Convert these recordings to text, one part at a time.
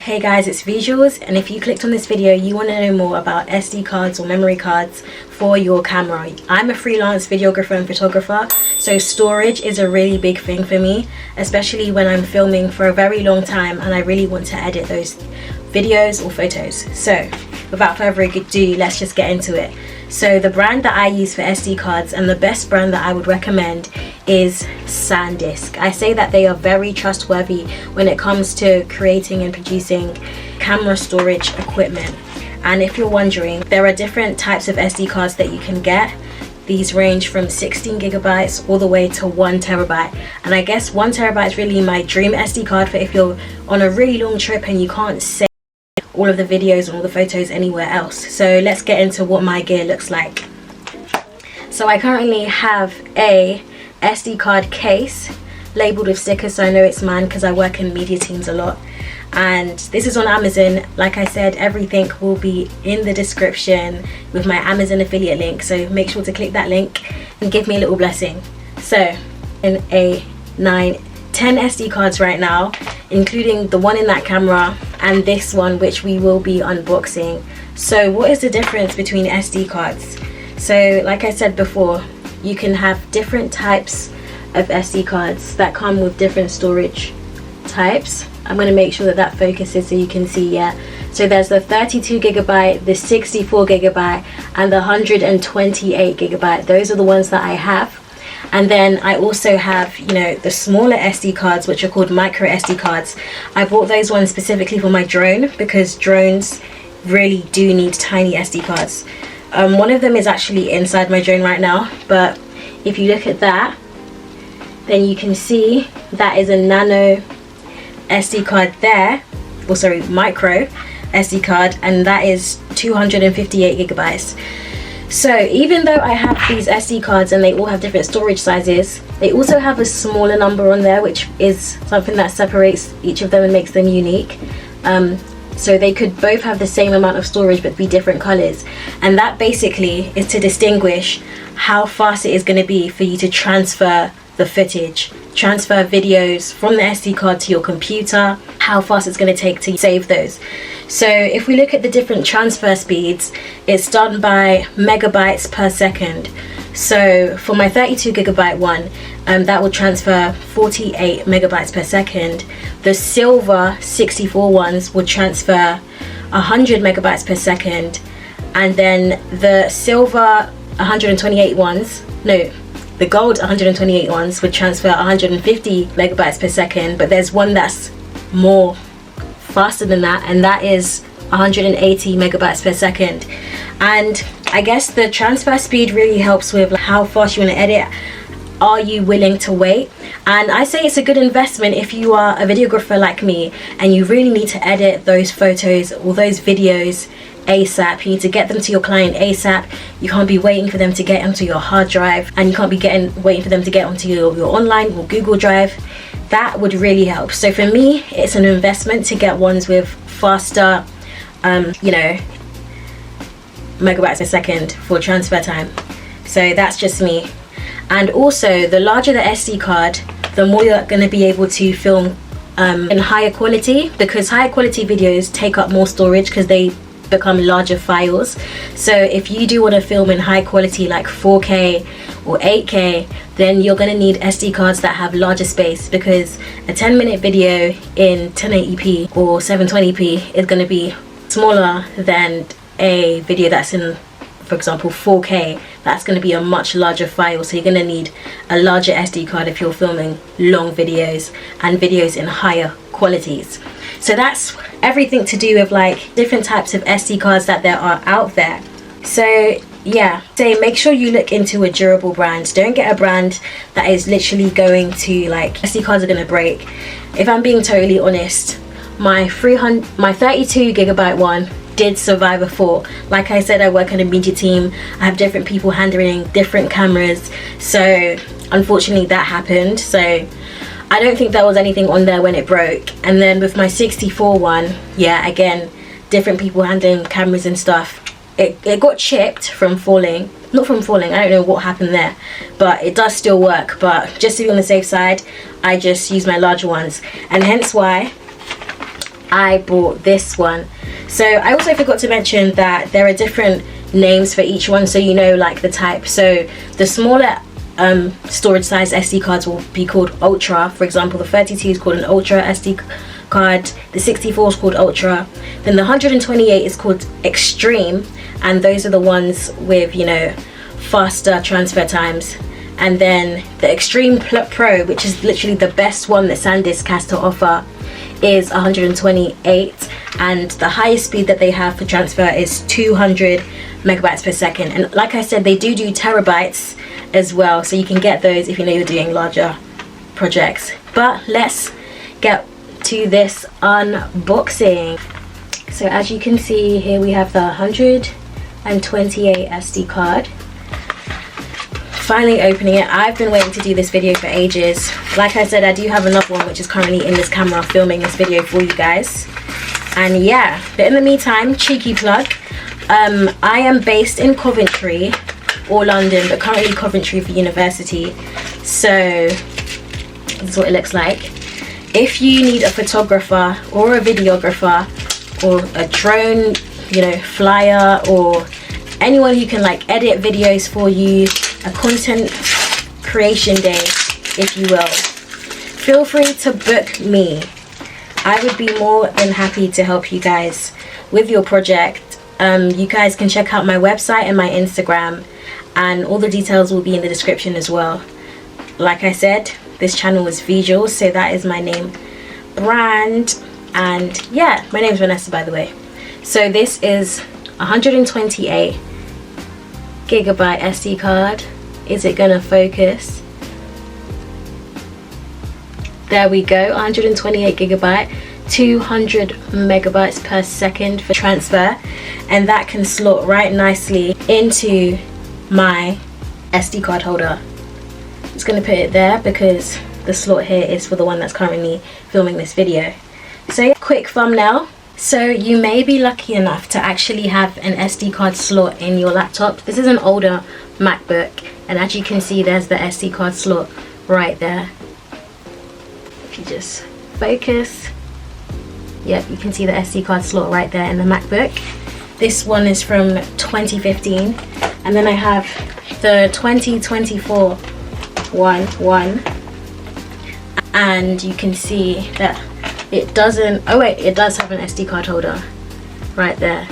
Hey guys, it's Vieezuals, and if you clicked on this video you want to know more about SD cards or memory cards for your camera. I'm a freelance videographer and photographer, so storage is a really big thing for me, especially when I'm filming for a very long time and I really want to edit those videos or photos. So without further ado, let's just get into it. So the brand that I use for SD cards, and the best brand that I would recommend, is SanDisk. I say that they are very trustworthy when it comes to creating and producing camera storage equipment. And if you're wondering, there are different types of SD cards that you can get. These range from 16 gigabytes all the way to 1 terabyte. And I guess 1 terabyte is really my dream SD card for if you're on a really long trip and you can't save all of the videos and all the photos anywhere else. So let's get into what my gear looks like. So I currently have a SD card case labeled with stickers, so I know it's mine because I work in media teams a lot. And this is on Amazon. Like I said, everything will be in the description with my Amazon affiliate link, so make sure to click that link and give me a little blessing. So in a 10 SD cards right now, including the one in that camera and this one, which we will be unboxing. So what is the difference between SD cards? So like I said before, you can have different types of SD cards that come with different storage types. I'm going to make sure that that focuses so you can see. Yeah, so there's the 32 gigabyte, the 64 gigabyte, and the 128 gigabyte. Those are the ones that I have. And then I also have, you know, the smaller SD cards, which are called micro SD cards. I bought those ones specifically for my drone because drones really do need tiny SD cards. One of them is actually inside my drone right now, but if you look at that, then you can see that is a nano SD card there, or sorry, micro SD card, and that is 258 gigabytes. So even though I have these SD cards and they all have different storage sizes, they also have a smaller number on there, which is something that separates each of them and makes them unique. So they could both have the same amount of storage but be different colors, and that basically is to distinguish how fast it is going to be for you to transfer the footage, transfer videos from the SD card to your computer, how fast it's going to take to save those. So if we look at the different transfer speeds, it's done by megabytes per second. So for my 32 gigabyte one, that will transfer 48 megabytes per second. The silver 64 ones will transfer 100 megabytes per second, and then the silver 128 ones, no, the gold 128 ones would transfer 150 megabytes per second, but there's one that's more faster than that, and that is 180 megabytes per second. And I guess the transfer speed really helps with how fast you want to edit. Are you willing to wait? And I say it's a good investment if you are a videographer like me and you really need to edit those photos or those videos ASAP. You need to get them to your client ASAP. You can't be waiting for them to get onto your hard drive, and you can't be waiting for them to get onto your online or Google Drive. That would really help. So for me, it's an investment to get ones with faster you know, megabytes per second for transfer time. So that's just me. And also, the larger the SD card, the more you're going to be able to film in higher quality, because higher quality videos take up more storage because they become larger files. So if you do want to film in high quality like 4K or 8K, then you're going to need SD cards that have larger space, because a 10-minute video in 1080p or 720p is going to be smaller than a video that's in, for example, 4K. That's going to be a much larger file, so you're going to need a larger SD card if you're filming long videos and videos in higher qualities. So that's everything to do with like different types of SD cards that there are out there. So yeah, so make sure you look into a durable brand. Don't get a brand that is literally going to, like, SD cards are going to break. If I'm being totally honest, my 32 gigabyte one did survive a fall. Like I said, I work in a media team. I have different people handling different cameras, so unfortunately that happened. So I don't think there was anything on there when it broke. And then with my 64 one, yeah, again, different people handling cameras and stuff, it got chipped from falling. Not from falling, I don't know what happened there, but it does still work. But just to be on the safe side, I just use my larger ones, and hence why I bought this one. So I also forgot to mention that there are different names for each one, so you know, like the type. So the smaller storage size SD cards will be called Ultra. For example, the 32 is called an Ultra SD card, the 64 is called Ultra, then the 128 is called Extreme, and those are the ones with, you know, faster transfer times. And then the Extreme Pro, which is literally the best one that SanDisk has to offer, is 128, and the highest speed that they have for transfer is 200 megabytes per second. And like I said, they do terabytes as well, so you can get those if you know you're doing larger projects. But let's get to this unboxing. So as you can see here, we have the 128 SD card. Finally opening it. I've been waiting to do this video for ages. Like I said, I do have another one which is currently in this camera filming this video for you guys. And yeah, but in the meantime, cheeky plug, I am based in Coventry or London, but currently Coventry for university. So this is what it looks like. If you need a photographer or a videographer or a drone, you know, flyer, or anyone who can like edit videos for you, a content creation day, if you will, feel free to book me. I would be more than happy to help you guys with your project. You guys can check out my website and my Instagram, and all the details will be in the description as well. Like I said, this channel is Vieezuals, so that is my name brand. And yeah, my name is Vanessa, by the way. So this is 128 gigabyte SD card. Is it gonna focus? There we go, 128 gigabyte, 200 megabytes per second for transfer, and that can slot right nicely into my SD card holder. I'm just gonna put it there because the slot here is for the one that's currently filming this video. So yeah, quick thumbnail. So you may be lucky enough to actually have an SD card slot in your laptop. This is an older MacBook, and as you can see, there's the SD card slot right there. If you just focus, yep, you can see the SD card slot right there in the MacBook. This one is from 2015, and then I have the 2024 one, and you can see that it doesn't, oh wait, it does have an SD card holder right there.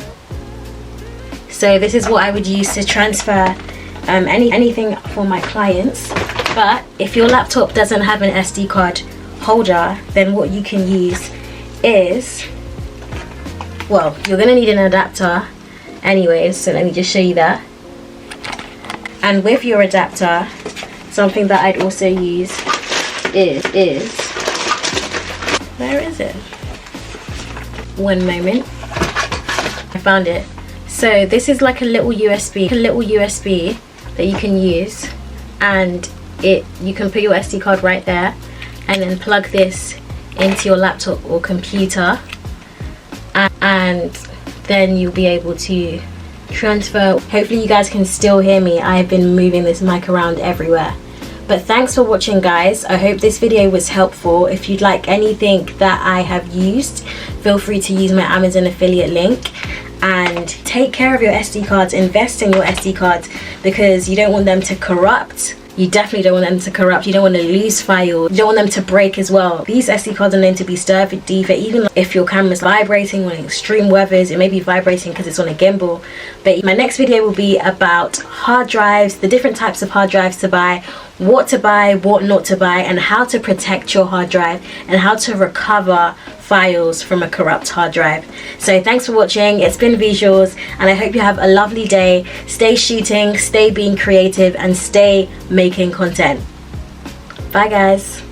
So this is what I would use to transfer anything for my clients. But if your laptop doesn't have an SD card holder, then what you can use is, well, you're gonna need an adapter anyways, so let me just show you that. And with your adapter, something that I'd also use is where is it? One moment, I found it. So this is like a little USB that you can use, and you can put your SD card right there and then plug this into your laptop or computer, and then you'll be able to transfer. Hopefully you guys can still hear me. I've been moving this mic around everywhere. But thanks for watching, guys. I hope this video was helpful. If you'd like anything that I have used, feel free to use my Amazon affiliate link. And take care of your SD cards, invest in your SD cards, because you don't want them to corrupt. You definitely don't want them to corrupt. You don't want to lose files. You don't want them to break as well. These SD cards are known to be sturdy, even if your camera's vibrating on extreme weathers. It may be vibrating because it's on a gimbal. But my next video will be about hard drives, the different types of hard drives to buy, what not to buy, and how to protect your hard drive, and how to recover files from a corrupt hard drive. So thanks for watching. It's been Vieezuals, and I hope you have a lovely day. Stay shooting, stay being creative, and stay making content. Bye guys.